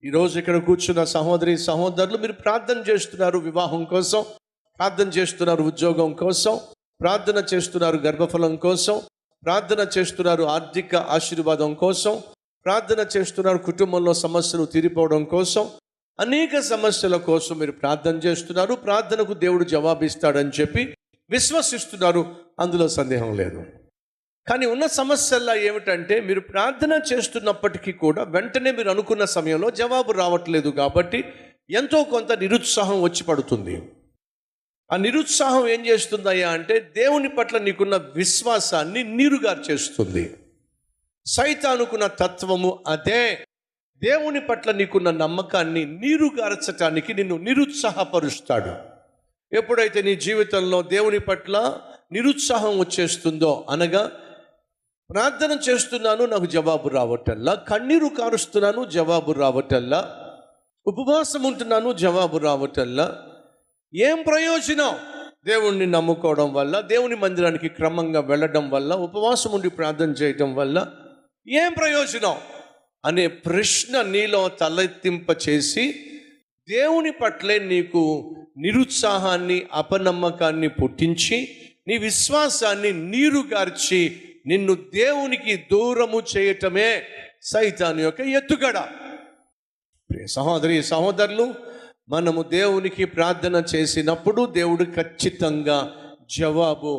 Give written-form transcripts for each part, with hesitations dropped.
ఈరోజు ఇక్కడ కూర్చున్న సహోదరి సహోదరులు, మీరు ప్రార్థన చేస్తున్నారు వివాహం కోసం, ప్రార్థన చేస్తున్నారు ఉద్యోగం కోసం, ప్రార్థన చేస్తున్నారు గర్భఫలం కోసం, ప్రార్థన చేస్తున్నారు ఆర్థిక ఆశీర్వాదం కోసం, ప్రార్థన చేస్తున్నారు కుటుంబంలో సమస్యలు తీరిపోవడం కోసం, అనేక సమస్యల కోసం మీరు ప్రార్థన చేస్తున్నారు. ప్రార్థనకు దేవుడు జవాబిస్తాడని చెప్పి విశ్వసిస్తున్నారు, అందులో సందేహం లేదు. కానీ ఉన్న సమస్యల్లో ఏమిటంటే, మీరు ప్రార్థన చేస్తున్నప్పటికీ కూడా వెంటనే మీరు అనుకున్న సమయంలో జవాబు రావట్లేదు. కాబట్టి ఎంతో కొంత నిరుత్సాహం వచ్చి పడుతుంది. ఆ నిరుత్సాహం ఏం చేస్తుందయ్యా అంటే, దేవుని పట్ల నీకున్న విశ్వాసాన్ని నీరుగార్చేస్తుంది. సైతానుకున్న తత్వము అదే. దేవుని పట్ల నీకున్న నమ్మకాన్ని నీరుగార్చటానికి నిన్ను నిరుత్సాహపరుస్తాడు. ఎప్పుడైతే నీ జీవితంలో దేవుని పట్ల నిరుత్సాహం వచ్చేస్తుందో, అనగా ప్రార్థన చేస్తున్నాను నాకు జవాబు రావటల్లా, కన్నీరు కారుస్తున్నాను జవాబు రావటల్లా, ఉపవాసం ఉంటున్నాను జవాబు రావటల్లా, ఏం ప్రయోజనం? దేవుణ్ణి నమ్ముకోవడం వల్ల, దేవుని మందిరానికి క్రమంగా వెళ్ళడం వల్ల, ఉపవాసం ఉండి ప్రార్థన చేయడం వల్ల ఏం ప్రయోజనం అనే ప్రశ్న నీలో తలెత్తింప చేసి దేవుని పట్లే నీకు నిరుత్సాహాన్ని, అపనమ్మకాన్ని పుట్టించి నీ విశ్వాసాన్ని నీరుగార్చి నిన్ను దేవునికి దూరము చేయటమే సైతాను యొక్క ఎత్తుగడ. సహోదరి సహోదరులు, మనము దేవునికి ప్రార్థన చేసినప్పుడు దేవుడు ఖచ్చితంగా జవాబు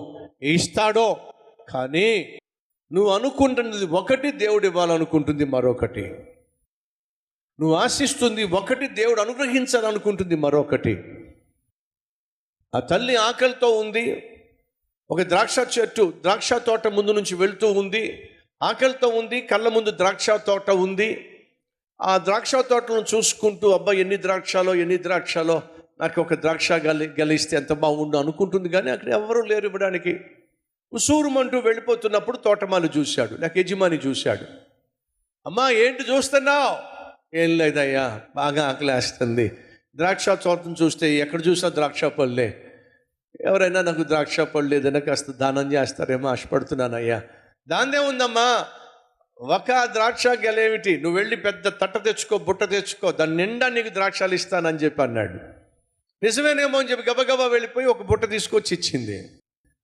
ఇస్తాడో. కానీ నువ్వు అనుకుంటున్నది ఒకటి, దేవుడు ఇవ్వాలనుకుంటుంది మరొకటి. నువ్వు ఆశిస్తుంది ఒకటి, దేవుడు అనుగ్రహించాలనుకుంటుంది మరొకటి. ఆ తల్లి ఆకలితో ఉంది, ఒక ద్రాక్ష తోట ముందు నుంచి వెళ్తూ ఉంది, ఆకలితో ఉంది, కళ్ళ ముందు ద్రాక్ష తోట ఉంది. ఆ ద్రాక్ష తోటను చూసుకుంటూ, అబ్బా ఎన్ని ద్రాక్షలో నాకు ఒక ద్రాక్ష గలిస్తే ఎంత బాగుండు అనుకుంటుంది. కానీ అక్కడ ఎవరూ లేరు ఇవ్వడానికి. ఉసూరుమంటూ వెళ్ళిపోతున్నప్పుడు తోటమాలి చూశాడు, లేక యజమాని చూశాడు. అమ్మా ఏంటి చూస్తున్నావు? ఏం లేదయ్యా, బాగా ఆకలేస్తుంది. ద్రాక్ష తోటను చూస్తే ఎక్కడ చూసినా ద్రాక్ష పళ్ళే. ఎవరైనా నాకు ద్రాక్ష పళ్ళు ఏదైనా కాస్త దానం చేస్తారేమో ఆశపడుతున్నానయ్యా. దాందే ఉందమ్మా, ఒక ద్రాక్ష గెలేమిటి, నువ్వు వెళ్ళి పెద్ద తట్ట తెచ్చుకో, బుట్ట తెచ్చుకో, దాని నిండా నీకు ద్రాక్షాలు ఇస్తానని చెప్పి అన్నాడు. నిజమేనేమో అని చెప్పి గబగబా వెళ్ళిపోయి ఒక బుట్ట తీసుకొచ్చి ఇచ్చింది.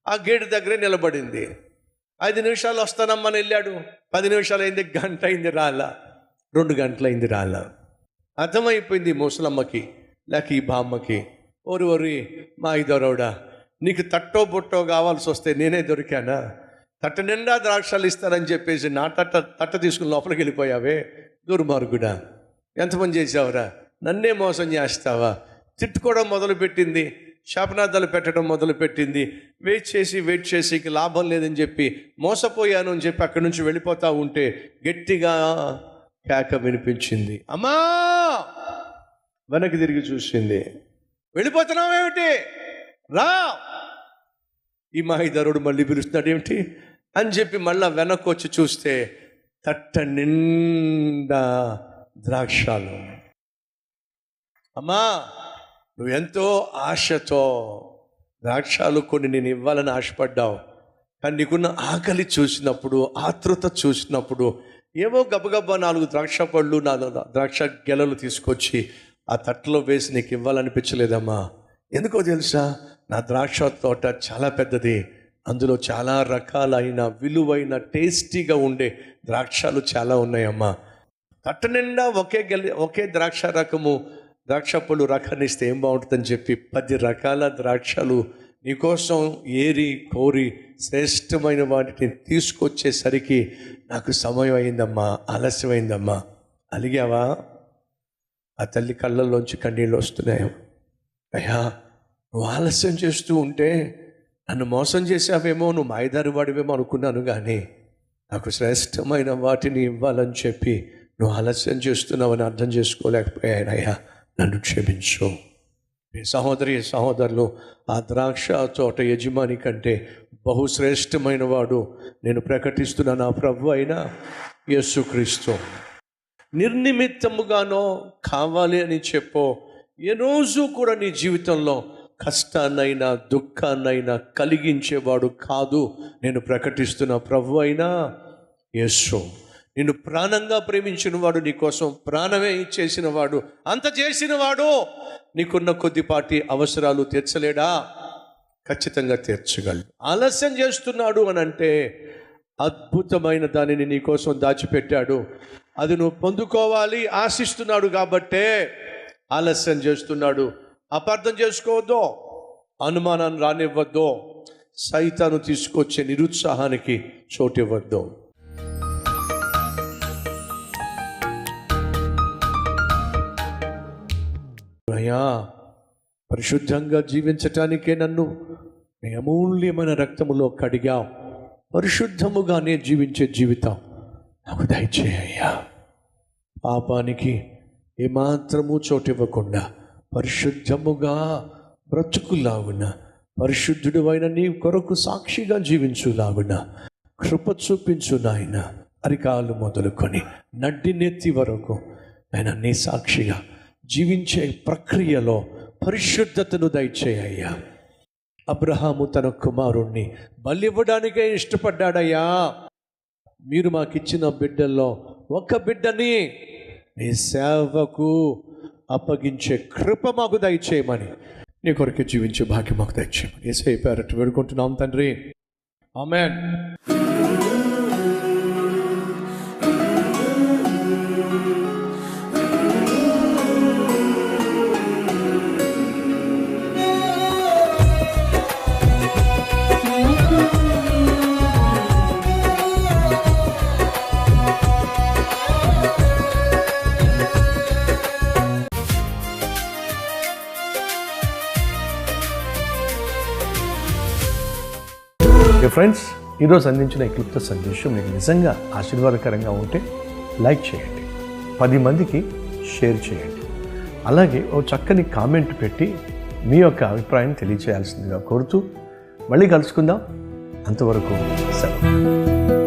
ఆ గేటు దగ్గరే నిలబడింది. 5 నిమిషాలు వస్తానమ్మని వెళ్ళాడు. 10 నిమిషాలు అయింది, గంట అయింది రాలా, 2 గంటలైంది రాలా. అర్థమైపోయింది ముసలమ్మకి లేక ఈ బామ్మకి, ఓరి మా ఇదొరవుడా, నీకు తట్టో బుట్టో కావాల్సి వస్తే నేనే దొరికానా? తట్ట నిండా ద్రాక్షాలు ఇస్తానని చెప్పేసి నా తట్ట తీసుకుని లోపలికి వెళ్ళిపోయావే, దుర్మార్గుడా, ఎంతమంది చేసావురా, నన్నే మోసం చేస్తావా? తిట్టుకోవడం మొదలుపెట్టింది, శాపనార్థాలు పెట్టడం మొదలుపెట్టింది. వెయిట్ చేసి ఇక లాభం లేదని చెప్పి, మోసపోయాను అని చెప్పి అక్కడి నుంచి వెళ్ళిపోతూ ఉంటే గట్టిగా కేక వినిపించింది. అమ్మా! వెనక్కి తిరిగి చూసింది. వెళ్ళిపోతున్నావేమిటి, రా. ఈ మాహిధరుడు మళ్ళీ పిలుస్తున్నాడు ఏమిటి అని చెప్పి మళ్ళా వెనక్కి వచ్చి చూస్తే తట్ట నిండా ద్రాక్షాలు. అమ్మా, నువ్వెంతో ఆశతో ద్రాక్షాలు కొన్ని నేను ఇవ్వాలని ఆశపడ్డావు. కానీ నీకున్న ఆకలి చూసినప్పుడు, ఆతృత చూసినప్పుడు ఏవో గబగబా 4 ద్రాక్ష పళ్ళు, 4 ద్రాక్ష గెలలు తీసుకొచ్చి ఆ తట్టలో వేసి నీకు ఇవ్వాలనిపించలేదమ్మా. ఎందుకో తెలుసా? నా ద్రాక్ష తోట చాలా పెద్దది, అందులో చాలా రకాలైన విలువైన టేస్టీగా ఉండే ద్రాక్షాలు చాలా ఉన్నాయమ్మా. తట్ట నిండా ఒకే ద్రాక్ష పళ్ళు రకాన్ని ఇస్తే ఏం బాగుంటుందని చెప్పి 10 రకాల ద్రాక్షలు నీకోసం ఏరి కోరి శ్రేష్టమైన వాటిని తీసుకొచ్చేసరికి నాకు సమయం అయిందమ్మా, ఆలస్యమైందమ్మా. అలిగావా? ఆ తల్లి కళ్ళల్లోంచి కన్నీళ్ళు వస్తున్నాయి. అయ్యా, నువ్వు ఆలస్యం చేస్తూ ఉంటే నన్ను మోసం చేసావేమో, నువ్వు మాయదారి వాడివేమో అనుకున్నాను. కానీ నాకు శ్రేష్టమైన వాటిని ఇవ్వాలని చెప్పి నువ్వు ఆలస్యం చేస్తున్నావని అర్థం చేసుకోలేకపోయానయ్యా, నన్ను క్షమించు. సహోదరి సహోదరులు, ఆ ద్రాక్ష తోట యజమాని కంటే బహుశ్రేష్టమైన వాడు నేను ప్రకటిస్తున్న నా ప్రభు అయిన యేసుక్రీస్తు. నిర్నిమిత్తముగానో కావాలి అని చెప్పో ఏ రోజు కూడా నీ జీవితంలో కష్టాన్నైనా దుఃఖాన్నైనా కలిగించేవాడు కాదు నేను ప్రకటిస్తున్న ప్రభు అయినా యేసు. నిన్ను ప్రాణంగా ప్రేమించిన వాడు, నీకోసం ప్రాణమే ఇచ్చేసిన వాడు, అంత చేసిన వాడు నీకున్న కొద్దిపాటి అవసరాలు తీర్చలేడా? ఖచ్చితంగా తీర్చగలడు. ఆలస్యం చేస్తున్నాడు అని అంటే అద్భుతమైన దానిని నీకోసం దాచిపెట్టాడు. అది నువ్వు పొందుకోవాలి ఆశిస్తున్నాడు కాబట్టే ఆలస్యం చేస్తున్నాడు. అపార్థం చేసుకోవద్దు, అనుమానాన్ని రానివ్వద్దు, సైతాను తీసుకొచ్చే నిరుత్సాహానికి చోటివ్వద్దు. అయ్యా, పరిశుద్ధంగా జీవించటానికే నన్ను నీ అమూల్యమైన రక్తములో కడిగావు. పరిశుద్ధముగానే జీవించే జీవితం నాకు దయచేయ్యా. పాపానికి ఏమాత్రము చోటివ్వకుండా పరిశుద్ధముగా బ్రతుకులాగున, పరిశుద్ధుడు అయిన నీ కొరకు సాక్షిగా జీవించులాగున కృప చూపించు నాయన. అరికాలు మొదలుకొని నడ్డినెత్తి వరకు ఆయన నీ సాక్షిగా జీవించే ప్రక్రియలో పరిశుద్ధతను దయచేయ్యా. అబ్రహాము తన కుమారుణ్ణి బలివ్వడానికే ఇష్టపడ్డాడయ్యా. మీరు మాకిచ్చిన బిడ్డల్లో ఒక బిడ్డని నీ సేవకు అప్పగించే కృప మాకు దయచేయమని, నీ కొరకే జీవించే భాగ్యం మాకు దయచేయమని యేసయ్య పేరట వేడుకుంటున్నాం తండ్రి, ఆమేన్. ఫ్రెండ్స్, ఈరోజు అందించిన ఈ క్లుప్త సందేశం మీకు నిజంగా ఆశీర్వాదకరంగా ఉంటే లైక్ చేయండి, 10 మందికి షేర్ చేయండి. అలాగే ఓ చక్కని కామెంట్ పెట్టి మీ యొక్క అభిప్రాయం తెలియచేయాల్సిందిగా కోరుతూ మళ్ళీ కలుసుకుందాం. అంతవరకు సెలవు.